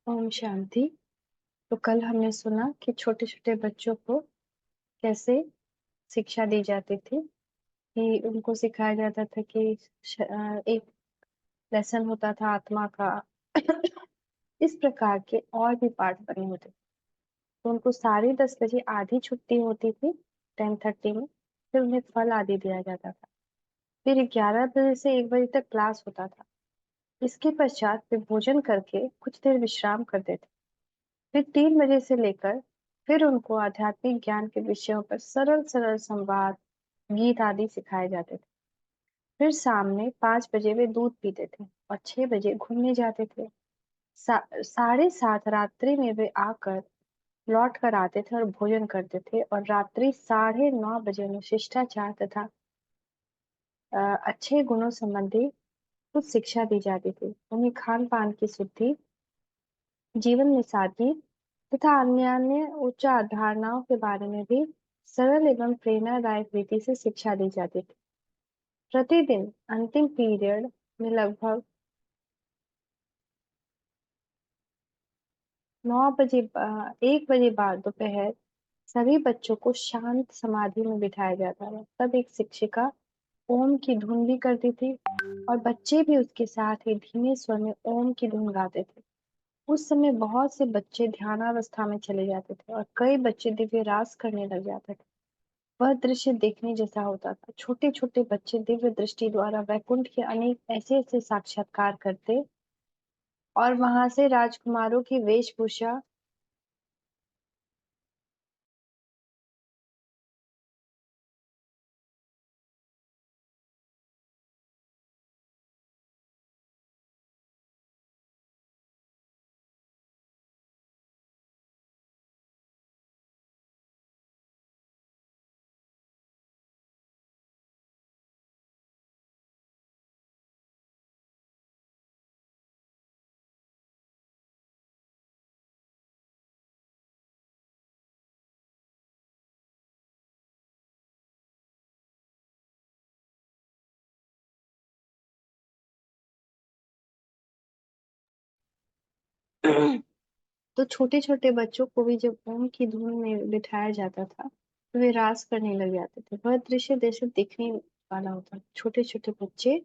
ओम शांति। तो कल हमने सुना कि छोटे छोटे बच्चों को कैसे शिक्षा दी जाती थी, कि उनको सिखाया जाता था कि एक लेसन होता था आत्मा का। इस प्रकार के और भी पाठ बने होते थे। तो उनको साढ़े 10 बजे आधी छुट्टी होती थी, 10:30 में। फिर उन्हें फल आदि दिया जाता था। फिर 11 बजे से 1 बजे तक क्लास होता था। इसके पश्चात वे भोजन करके कुछ देर विश्राम करते थे। फिर 3 बजे से लेकर फिर उनको आध्यात्मिक ज्ञान के विषयों पर सरल सरल संवाद, गीत आदि सिखाए जाते थे। फिर शाम में 5 बजे वे दूध पीते थे और 6 बजे घूमने जाते थे। 7:30 रात्रि में वे आकर लौट कर आते थे और भोजन करते थे, और रात्रि 9:30 बजे उन्हें शिष्टाचार तथा अच्छे गुणों संबंधी कुछ शिक्षा दी जाती थी। उन्हें खान पान की शुद्धि, जीवन में सादगी तथा अन्य अन्य उच्च धारणाओं के बारे में भी सरल एवं प्रेरणादायक रीति से शिक्षा दी जाती थी। प्रतिदिन अंतिम पीरियड में लगभग 1 बजे बाद दोपहर सभी बच्चों को शांत समाधि में बिठाया जाता था। तब एक शिक्षिका ओम की धुन भी करती थी, और बच्चे भी उसके साथ ही धीमे स्वर में ओम की धुन गाते थे। उस समय बहुत से बच्चे ध्यानावस्था में चले जाते थे और कई बच्चे दिव्य रास करने लग जाते थे। वह दृश्य देखने जैसा होता था। छोटे छोटे बच्चे दिव्य दृष्टि द्वारा वैकुंठ के अनेक ऐसे ऐसे साक्षात्कार करते, और वहां से राजकुमारों की वेशभूषा तो छोटे छोटे बच्चों को भी जब ओम की धुन में बिठाया जाता था, तो वे रास करने लग जाते थे। वह दृश्य जैसे दिखने वाला होता। छोटे छोटे बच्चे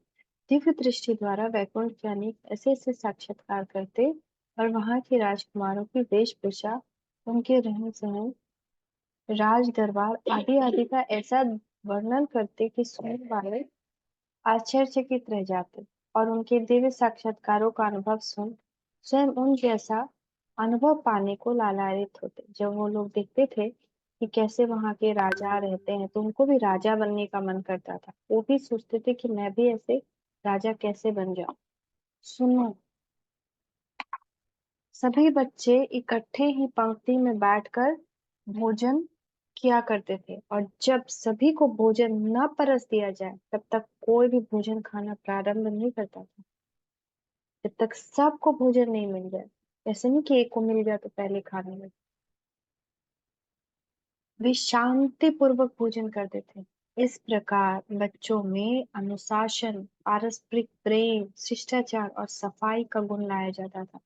दिव्य दृष्टि द्वारा वैकुंठ के अनेक ऐसे ऐसे साक्षात्कार करते, और वहां के राजकुमारों की वेशभूषा, उनके रहन सहन, राज दरबार आदि आदि का ऐसा वर्णन करते कि सुनने वाले आश्चर्यचकित रह जाते, और उनके दिव्य साक्षात्कारों का अनुभव सुन स्वयं उन जैसा अनुभव पाने को लालायित होते। जब वो लोग देखते थे कि कैसे वहां के राजा रहते हैं, तो उनको भी राजा बनने का मन करता था। वो भी सोचते थे कि मैं भी ऐसे राजा कैसे बन जाऊं। सुनो, सभी बच्चे इकट्ठे ही पंक्ति में बैठकर भोजन किया करते थे, और जब सभी को भोजन न परस दिया जाए तब तक कोई भी भोजन खाना प्रारंभ नहीं करता था, जब तक सबको भोजन नहीं मिल जाए। ऐसे नहीं कि एक को मिल गया तो पहले खाने लगे। वे शांति पूर्वक भोजन करते थे। इस प्रकार बच्चों में अनुशासन, पारस्परिक प्रेम, शिष्टाचार और सफाई का गुण लाया जाता था।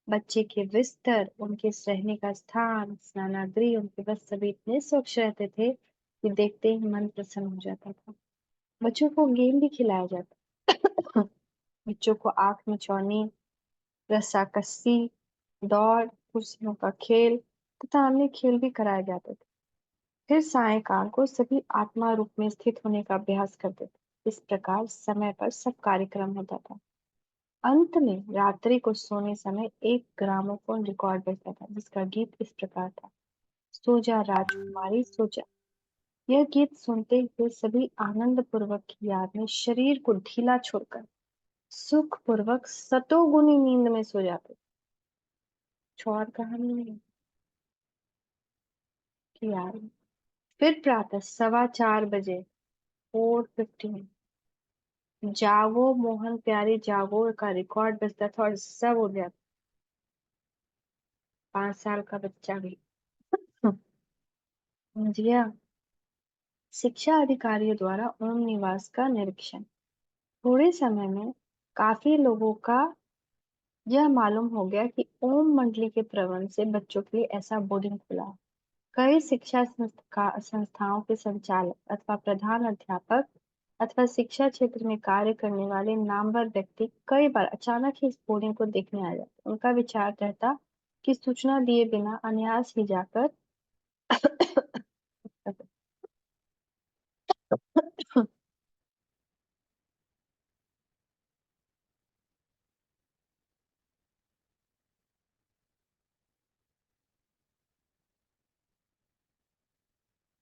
बच्चे के बिस्तर, उनके रहने का स्थान, स्नानागृह, उनके बस सभी इतने स्वच्छ रहते थे कि देखते ही मन प्रसन्न हो जाता था। बच्चों को गेम भी खिलाया जाता। बच्चों को आंख मिचौनी, रस्साकसी, दौड़, कुर्सियों का खेल तथा अन्य खेल भी कराए जाते थे। फिर सायंकाल को सभी आत्मा रूप में स्थित होने का अभ्यास करते थे। इस प्रकार समय पर सब कार्यक्रम होता था। अंत में रात्रि को सोने समय एक ग्रामोफोन रिकॉर्ड बजता था, जिसका गीत इस प्रकार था: सो जा राजकुमारी सो जा। यह गीत सुनते हुए सभी आनंद पूर्वक की याद में शरीर को ढीला छोड़कर सुख पूर्वक सतोगुनी नींद में सो जाते। और कहानी नहीं की याद। फिर प्रातः 4:15 बजे, 4:15, जागो मोहन प्यारी जागो का रिकॉर्ड बजता था, और सब उठ जाते। 5 साल का बच्चा भी। जिया। शिक्षा अधिकारियों द्वारा ओम निवास का निरीक्षण। थोड़े समय में काफी लोगों का यह मालूम हो गया कि ओम मंडली के प्रबंध से बच्चों के लिए ऐसा बोर्डिंग खुला। कई शिक्षा संस्थाओं के संचालक अथवा प्रधान अध्यापक अथवा शिक्षा क्षेत्र में कार्य करने वाले नामवर व्यक्ति कई बार अचानक ही इस बोर्डिंग को देखने आ जाते। उनका विचार रहता कि सूचना दिए बिना अनायास ही जाकर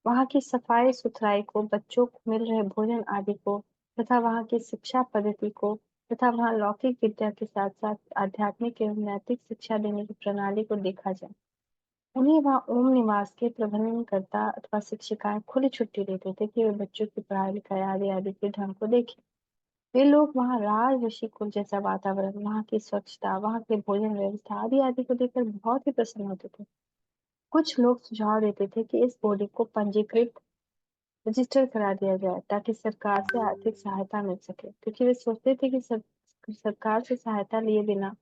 वहाँ की सफाई सुथराई को, बच्चों को मिल रहे भोजन आदि को, तथा वहाँ की शिक्षा पद्धति को, तथा वहाँ लौकिक विद्या के साथ साथ आध्यात्मिक एवं नैतिक शिक्षा देने की प्रणाली को देखा जाए। उन्हें वहाँ ओम निवास के प्रबंधनकर्ता अथवा शिक्षिकाएं खुली छुट्टी देते थे कि वे बच्चों की पढ़ाई लिखाई आदि आदि के ढंग को देखें। वे लोग वहाँ राजऋषि कुल जैसा वातावरण, वहाँ की स्वच्छता, वहाँ के भोजन व्यवस्था आदि आदि को देखकर बहुत ही प्रसन्न होते थे। कुछ लोग सुझाव देते थे कि इस बोर्डिंग को पंजीकृत, रजिस्टर करा दिया जाए ताकि सरकार से आर्थिक सहायता मिल सके, क्योंकि वे सोचते थे कि सरकार से सहायता लिए बिना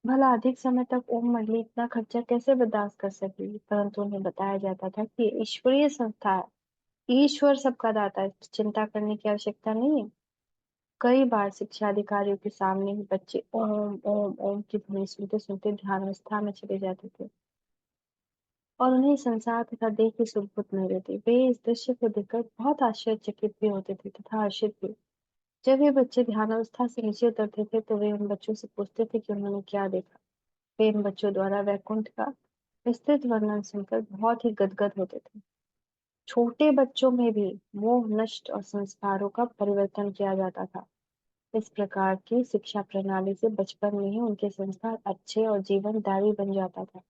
भला अधिक समय तक ओम मंडली इतना खर्चा कैसे बर्दाश्त कर सकेगी। परंतु उन्हें बताया जाता था कि ये ईश्वरीय संस्था है, ईश्वर सबका दाता है, चिंता करने की आवश्यकता नहीं है। कई बार शिक्षा अधिकारियों के सामने ही बच्चे ओम ओम ओम की ध्वनि सुनते सुनते ध्यान अवस्था में चले जाते थे और उन्हें संसार तथा देह की सुध नहीं रहती। वे इस दृश्य को देखकर बहुत आश्चर्यचकित भी होते थे तथा हर्षित भी। जब ये बच्चे ध्यानावस्था से नीचे उतरते थे तो वे उन बच्चों से पूछते थे कि उन्होंने क्या देखा। वे इन बच्चों द्वारा वैकुंठ का विस्तृत वर्णन सुनकर बहुत ही गदगद होते थे। छोटे बच्चों में भी मोह नष्ट और संस्कारों का परिवर्तन किया जाता था। इस प्रकार की शिक्षा प्रणाली से बचपन में ही उनके संस्कार अच्छे और जीवनदायी बन जाता था।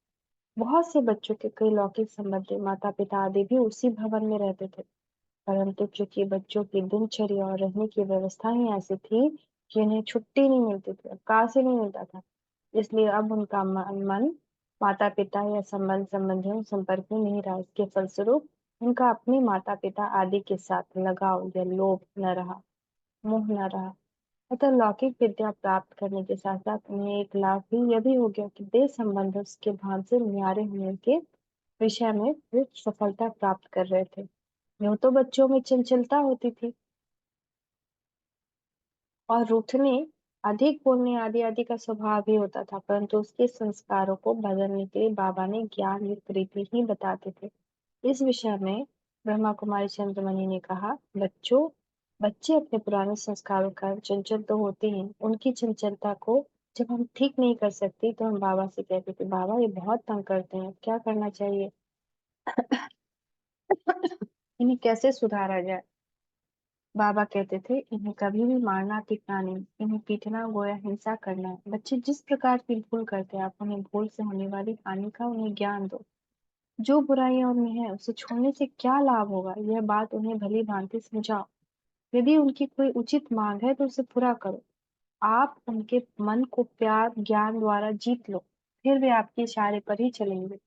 बहुत से बच्चों के कई लौकिक संबंधी माता पिता आदि भी उसी भवन में रहते थे, परंतु चूंकि बच्चों की दिनचर्या और रहने की व्यवस्था ही ऐसी थी कि उन्हें छुट्टी नहीं मिलती थी, अवकाश ही नहीं मिलता था, इसलिए अब उनका मन माता पिता या संबंधियों संपर्क में नहीं रहा। इसके फलस्वरूप उनका अपने माता पिता आदि के साथ लगाव या लोभ न रहा, मोह न रहा। अतः लौकिक विद्या प्राप्त करने के साथ साथ उन्हें एक लाभ भी यह भी हो गया कि देह संबंध के भान से न्यारे होने के विषय में वे सफलता प्राप्त कर रहे थे। यूं तो बच्चों में चंचलता होती थी और रूठने, अधिक बोलने आदि आदि का स्वभाव भी होता था, परंतु उसके संस्कारों को बदलने के लिए बाबा ने ज्ञान युक्त रीति ही बताते थे। इस विषय में ब्रह्मा कुमारी चंद्रमणि ने कहा, बच्चों, बच्चे अपने पुराने संस्कारों का चंचल तो होते हैं, उनकी चंचलता को जब हम ठीक नहीं कर सकते तो हम बाबा से कहते थे, बाबा ये बहुत तंग करते हैं, क्या करना चाहिए, इन्हें कैसे सुधारा जाए। बाबा कहते थे, इन्हें कभी भी मारना पीटना नहीं, इन्हें पीटना गोया हिंसा करना है। बच्चे जिस प्रकार की भूल करते हैं, आप उन्हें भूल से होने वाली हानि का उन्हें ज्ञान दो। जो बुराइयां उनमें है उसे छोड़ने से क्या लाभ होगा, यह बात उन्हें भली भांति समझाओ। यदि उनकी कोई उचित मांग है तो उसे पूरा करो। आप उनके मन को प्यार ज्ञान द्वारा जीत लो, फिर वे आपके इशारे पर ही चलेंगे।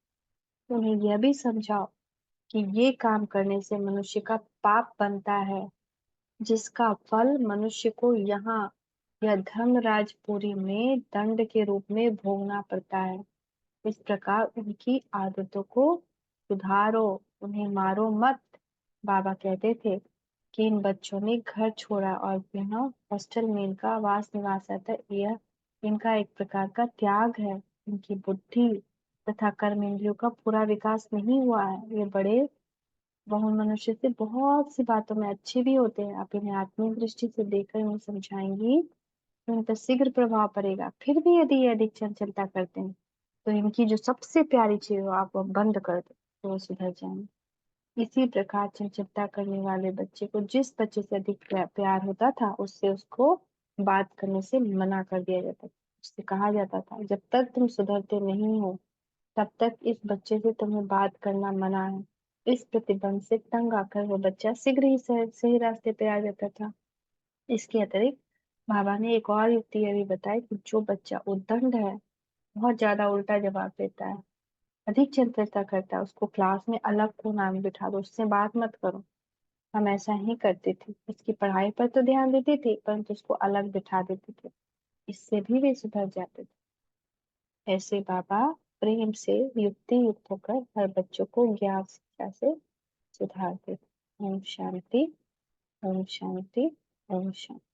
उन्हें यह भी समझाओ कि ये काम करने से मनुष्य का पाप बनता है, जिसका फल मनुष्य को यहाँ यह धर्मराजपुरी में दंड के रूप में भोगना पड़ता है। इस प्रकार उनकी आदतों को सुधारो, उन्हें मारो मत। बाबा कहते थे कि इन बच्चों ने घर छोड़ा और यहाँ हॉस्टल में इनका वास निवास है, तो यह इनका एक प्रकार का त्याग है। इनकी बुद्धि तथा कर्म इंद्रियों का पूरा विकास नहीं हुआ है। ये बड़े बहु मनुष्य से बहुत सी बातों में अच्छे भी होते हैं। आप इन्हें आत्मिक दृष्टि से देखकर इन्हें समझाएंगी तो इन पर शीघ्र प्रभाव पड़ेगा। फिर भी यदि ये अधिक चंचलता करते हैं तो इनकी जो सबसे प्यारी चीज हो आप वो बंद कर दो, तो वो सुधर जाएंगे। इसी प्रकार चंचलता करने वाले बच्चे को जिस बच्चे से अधिक प्यार होता था, उससे उसको बात करने से मना कर दिया जाता था। उससे कहा जाता था, जब तक तुम सुधरते नहीं हो तब तक इस बच्चे से तुम्हें बात करना मना है। इस प्रतिबंध से तंग आकर वो बच्चा शीघ्र ही सही रास्ते पे आ जाता था। इसके अतिरिक्त बाबा ने एक और युक्ति यह भी बताई कि जो बच्चा उद्दंड है, बहुत ज्यादा उल्टा जवाब देता है, अधिक चंचलता करता है, उसको क्लास में अलग कोना में बिठा दो, उससे बात मत करो। हम ऐसा ही करते थे, उसकी पढ़ाई पर तो ध्यान देते थे परंतु उसको अलग बिठा देते थे, इससे भी वे सुधर जाते थे। ऐसे बाबा प्रेम से युक्ति युक्त होकर हर बच्चों को ज्ञान शिक्षा से सुधारते थे। ओम शांति, ओम शांति, ओम शांति।